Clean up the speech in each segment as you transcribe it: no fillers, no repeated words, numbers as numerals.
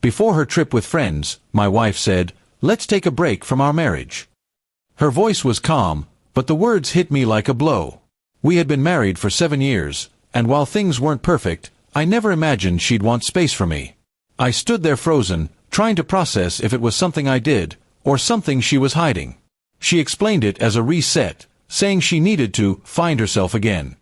Before her trip with friends, my wife said, "Let's take a break from our marriage." Her voice was calm, but the words hit me like a blow. We had been married for 7 years, and while things weren't perfect, I never imagined she'd want space from me. I stood there frozen, trying to process if it was something I did, or something she was hiding. She explained it as a reset, saying she needed to find herself again.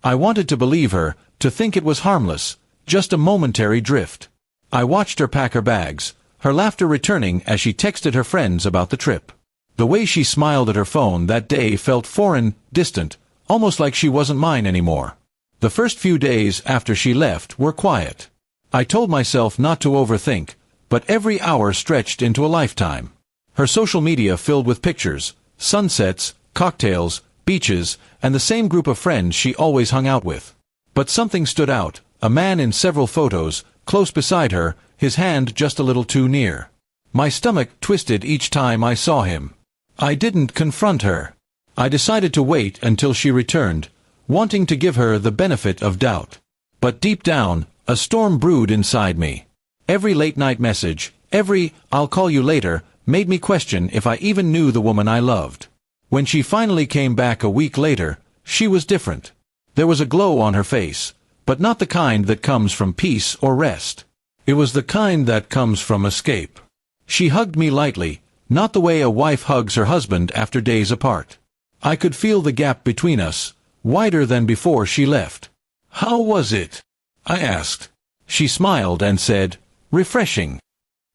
I wanted to believe her, to think it was harmless, just a momentary drift. I watched her pack her bags, her laughter returning as she texted her friends about the trip. The way she smiled at her phone that day felt foreign, distant, almost like she wasn't mine anymore. The first few days after she left were quiet. I told myself not to overthink, but every hour stretched into a lifetime. Her social media filled with pictures, sunsets, cocktails, beaches, and the same group of friends she always hung out with. But something stood out, a man in several photos, close beside her, his hand just a little too near. My stomach twisted each time I saw him. I didn't confront her. I decided to wait until she returned, wanting to give her the benefit of doubt. But deep down, a storm brewed inside me. Every late-night message, every "I'll call you later," made me question if I even knew the woman I loved. When she finally came back a week later, she was different. There was a glow on her face, but not the kind that comes from peace or rest. It was the kind that comes from escape. She hugged me lightly, not the way a wife hugs her husband after days apart. I could feel the gap between us, wider than before she left. "How was it?" I asked. She smiled and said, "Refreshing."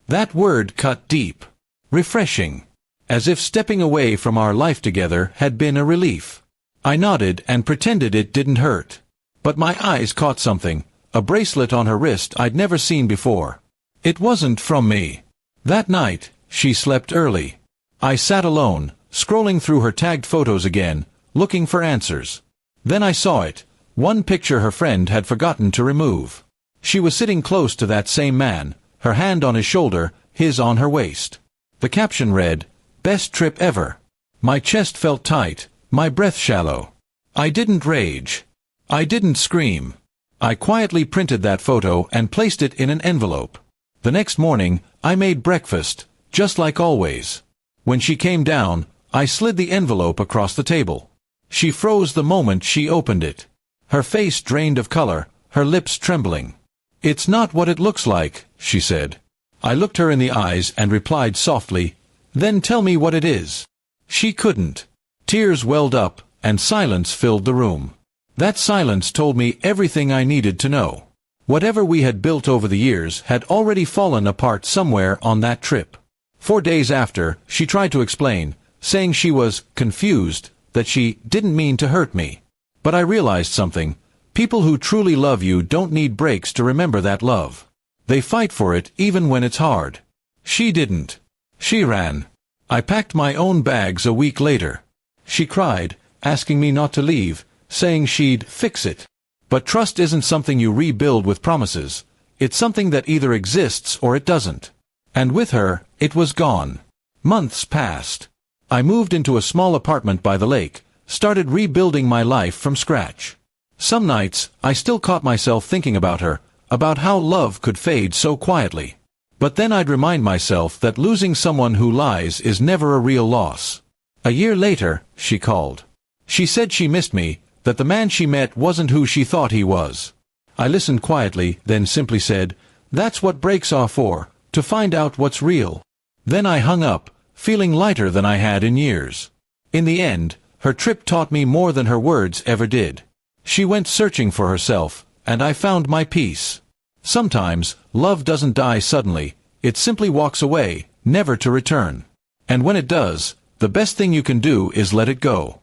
That word cut deep. Refreshing. As if stepping away from our life together had been a relief. I nodded and pretended it didn't hurt. But my eyes caught something, a bracelet on her wrist I'd never seen before. It wasn't from me. That night, she slept early. I sat alone, scrolling through her tagged photos again, looking for answers. Then I saw it, one picture her friend had forgotten to remove. She was sitting close to that same man, her hand on his shoulder, his on her waist. The caption read, "Best trip ever." My chest felt tight, my breath shallow. I didn't rage. I didn't scream. I quietly printed that photo and placed it in an envelope. The next morning, I made breakfast, just like always. When she came down, I slid the envelope across the table. She froze the moment she opened it. Her face drained of color, her lips trembling. "It's not what it looks like," she said. I looked her in the eyes and replied softly, "Then tell me what it is." She couldn't. Tears welled up, and silence filled the room. That silence told me everything I needed to know. Whatever we had built over the years had already fallen apart somewhere on that trip. 4 days after, she tried to explain, saying she was confused, that she didn't mean to hurt me. But I realized something. People who truly love you don't need breaks to remember that love. They fight for it even when it's hard. She didn't. She ran. I packed my own bags a week later. She cried, asking me not to leave, saying she'd fix it. But trust isn't something you rebuild with promises. It's something that either exists or it doesn't. And with her, it was gone. Months passed. I moved into a small apartment by the lake, started rebuilding my life from scratch. Some nights, I still caught myself thinking about her, about how love could fade so quietly. But then I'd remind myself that losing someone who lies is never a real loss. A year later, she called. She said she missed me, that the man she met wasn't who she thought he was. I listened quietly, then simply said, "That's what breaks are for, to find out what's real." Then I hung up, feeling lighter than I had in years. In the end, her trip taught me more than her words ever did. She went searching for herself, and I found my peace. Sometimes, love doesn't die suddenly, it simply walks away, never to return. And when it does, the best thing you can do is let it go.